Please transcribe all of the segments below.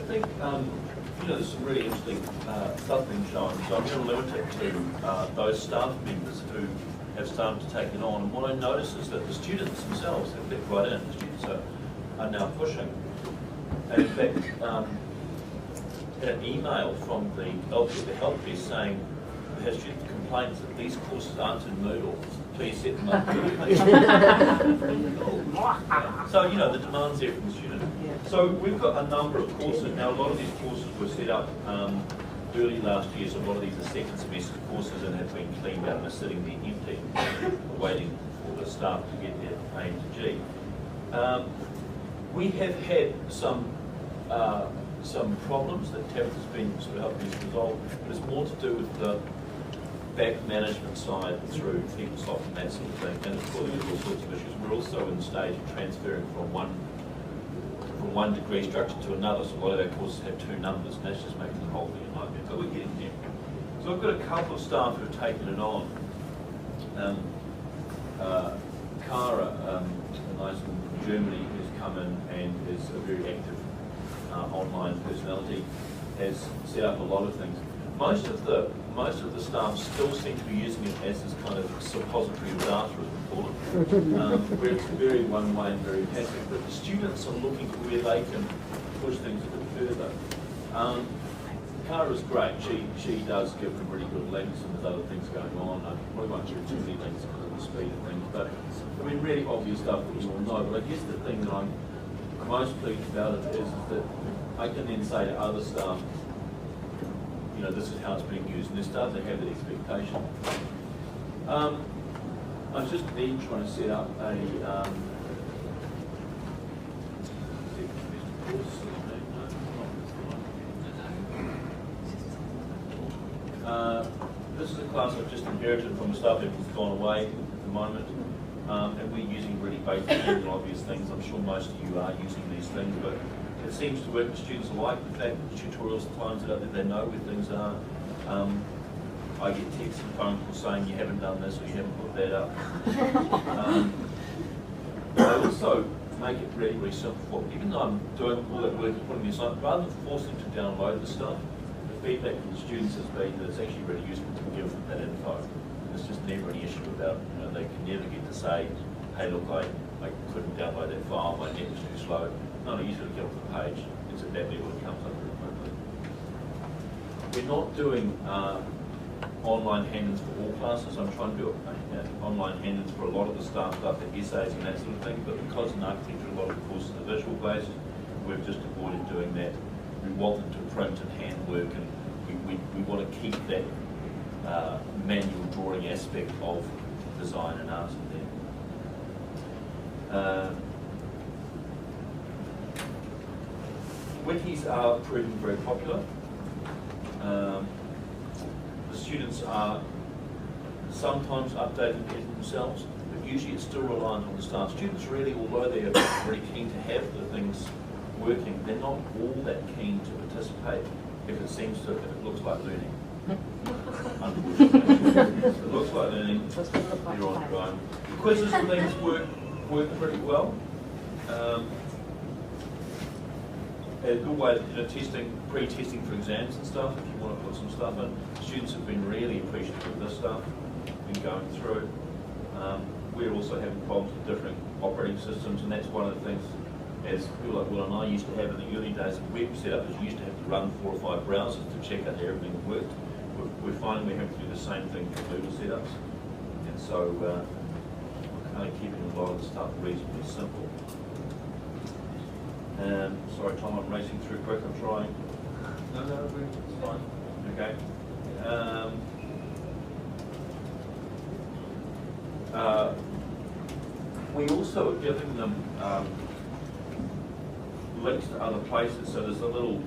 think, there's some really interesting stuff being shown. So I'm going to limit it to those staff members who have started to take it on. And what I notice is that the students themselves have let right in. The students are now pushing. And in fact, an email from the help desk saying we have student complaints that these courses aren't in Moodle. Please set them up. So, the demand's there from the student. So we've got a number of courses. Now, a lot of these courses were set up early last year, so a lot of these are second semester courses and have been cleaned out and are sitting there empty, waiting for the staff to get their A to G. We have had some problems that Tabitha's been sort of helping us resolve, but it's more to do with the back management side through PeopleSoft and that sort of thing, and it's causing all sorts of issues. We're also in the stage of transferring from one degree structure to another, so a lot of our courses have two numbers, and that's just making the whole thing a nightmare, but we're getting there. So I've got a couple of staff who have taken it on. Cara, a nice woman from Germany who's come in and is a very active online personality, has set up a lot of things. Most of the staff still seem to be using it as this kind of suppository of data, as we call it, where it's very one-way and very passive. But the students are looking for where they can push things a bit further. Cara's great. She does give them really good links, and there's other things going on. I probably won't give too many links because of the speed of things, but I mean really obvious stuff that you all know. But I guess the thing that I'm most pleased about it is that I can then say to other staff, this is how it's being used, and they start to have that expectation. I'm just then trying to set up a this is a class I've just inherited from a staff member who's gone away at the moment, and we're using really basic and obvious things. I'm sure most of you are using these things, but it seems to work with students alike. In fact, tutorials times it up that they know where things are. I get texts and phone calls saying you haven't done this or you haven't put that up. I also make it really, really simple. Even though I'm doing all that work and putting this on, rather than forcing them to download the stuff, the feedback from the students has been that it's actually really useful to give them that info. There's just never any issue about, they can never get to say, hey look, I couldn't download that file, my net was too slow. Not easy to get off the page. It's at that level it comes up very quickly. We're not doing online hand-ins for all classes. I'm trying to do online hand-ins for a lot of the staff stuff, the essays and that sort of thing, but because in architecture a lot of the courses are visual based, we've just avoided doing that. We want them to print and hand work, and we want to keep that manual drawing aspect of design and art in there. Wikis are proving very popular. The students are sometimes updating it themselves, but usually it's still reliant on the staff. Students really, although they're very keen to have the things working, they're not all that keen to participate if it looks like learning. Unfortunately. If it looks like learning, you're on your own. Quizzes and things work pretty well. A good way of pre-testing for exams and stuff, if you want to put some stuff in. Students have been really appreciative of this stuff, been going through. We're also having problems with different operating systems, and that's one of the things, as people like Will and I used to have in the early days of web setup, is you used to have to run 4 or 5 browsers to check out that everything worked. We're finding we have to do the same thing for Moodle setups, and so we're kind of keeping a lot of the stuff reasonably simple. Sorry, Tom, I'm racing through quick. I'm trying. No, it's fine. Okay. We also are giving them links to other places. So there's a little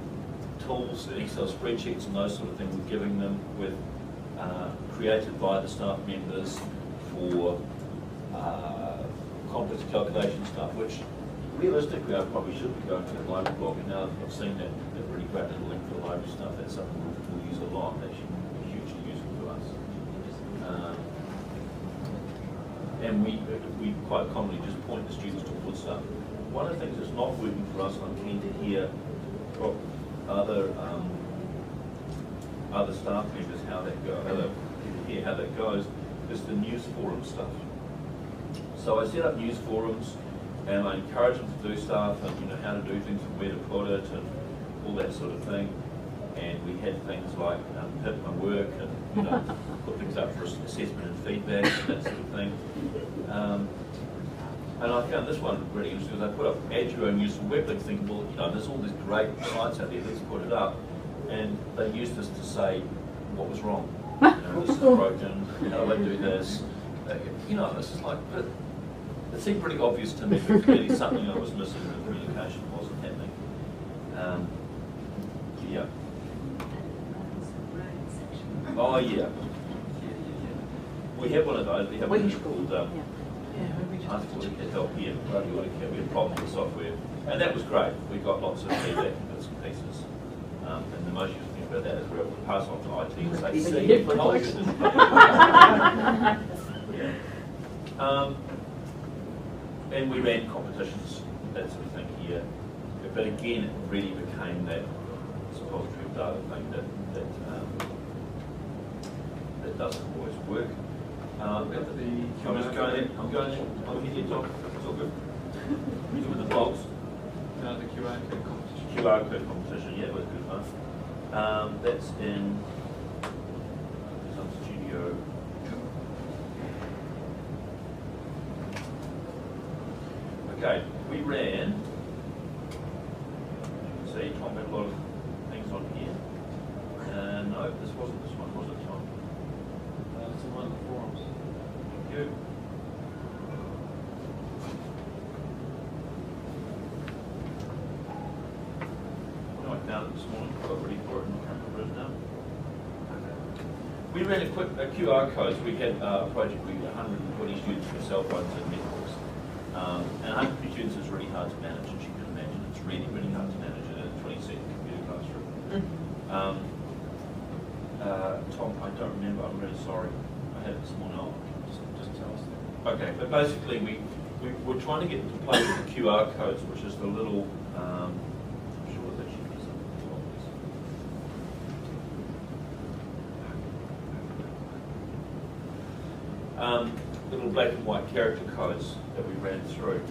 tools, Excel spreadsheets and those sort of things we're giving them with created by the staff members for complex calculation stuff, which realistically I probably should be going to the library blog, and now I've seen that really great little link for the library stuff. That's something we'll use a lot. That should be hugely useful to us. And we quite commonly just point the students towards stuff. One of the things that's not working for us, and I'm keen to hear other staff members how that goes, how that goes, is the news forum stuff. So I set up news forums, and I encourage them to do stuff, and how to do things and where to put it, and all that sort of thing. And we had things like hit my work, and put things up for assessment and feedback, and that sort of thing. And I found this one really interesting because I put up add your own useful web links, thinking, well, there's all these great sites out there, let's put it up. And they used this to say what was wrong. This is broken, how do I do this? This is like, but it seemed pretty obvious to me that clearly something I was missing, the communication wasn't happening. Yeah. Oh, yeah. We have one of those. We have one called Ask AutoCAD Help Here. We had problems with software. And that was great. We got lots of feedback and bits and pieces. And the most useful thing about that is we're able to pass on to IT and say, see, told you this. Yeah. And we ran competitions, that sort of thing here. But again, it really became that suppository of data thing that doesn't always work. I'm just going here, Tom. It's all good. You with the blogs? The QR code competition. QR code competition, yeah, it was good fun. That's in some studio. Okay, we ran. You can see Tom had a lot of things on here. No, this wasn't this one, was it, Tom? It's in one of the forums. Thank you. I found it this morning, got ready for it and I can't remember it now. We ran a QR codes. We had a project with 120 students for cell phones and networks. And 150 students is really hard to manage, as you can imagine. It's really, really hard to manage in a 20-second computer classroom. Tom, I don't remember. I'm really sorry. I had it this morning. Just tell us that. Okay, but basically we were trying to get to play with the QR codes, which is the little, I'm sure that should be something like this. Little black and white character codes that we ran through.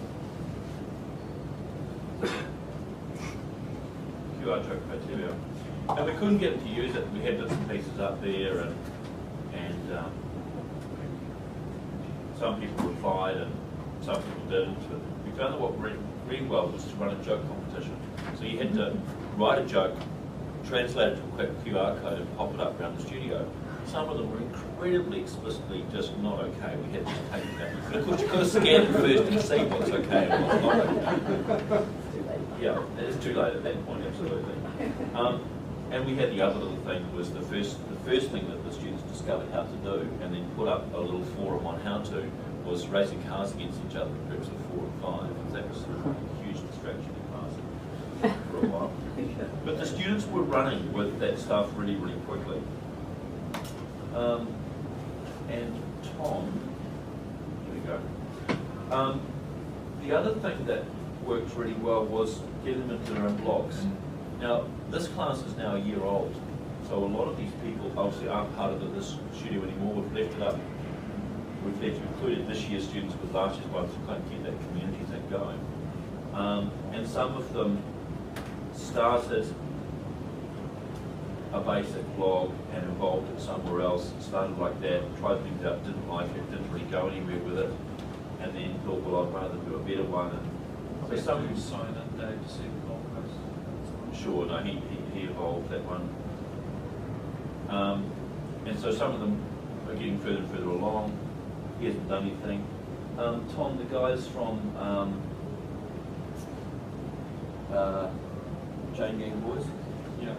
QR code criteria. And we couldn't get them to use it. We had bits and pieces up there, and some people replied and some people didn't. But we found that what worked really well was to run a joke competition. So you had to write a joke, translate it to a quick QR code, and pop it up around the studio. Some of them were incredibly explicitly just not okay. We had to take that. But of course, you could have scanned it first and see what's okay and what's not okay. Yeah, it's too late at that point, absolutely. And we had the other little thing was the first thing that the students discovered how to do, and then put up a little forum on how to, was racing cars against each other in groups of 4 and 5. That was a huge distraction in class for a while. But the students were running with that stuff really, really quickly. And Tom, here we go. The other thing that worked really well was get them into their own blogs. Now, this class is now a year old, so a lot of these people obviously aren't part of this studio anymore. We've left it up. We've included this year's students with last year's ones to kind of keep that community thing going. And some of them started a basic blog and evolved it somewhere else, started like that, tried things out, didn't like it, didn't really go anywhere with it, and then thought, well, I'd rather do a better one. And so some people sign in Dave to see the blog post. Sure, no, he evolved that one. And so some of them are getting further and further along. He hasn't done anything. Tom, the guys from Jane Gang Boys? Yeah.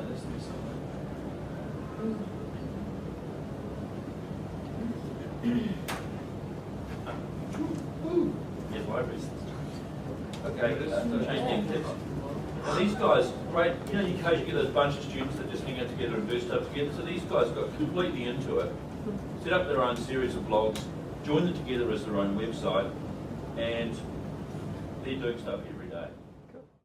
Let's do something. Yes, libraries. Okay, Jane Gang Kids. Now these guys, great, you occasionally get those bunch of students that just hang out together and do stuff together. So these guys got completely into it, set up their own series of blogs, joined them together as their own website, and they're doing stuff here.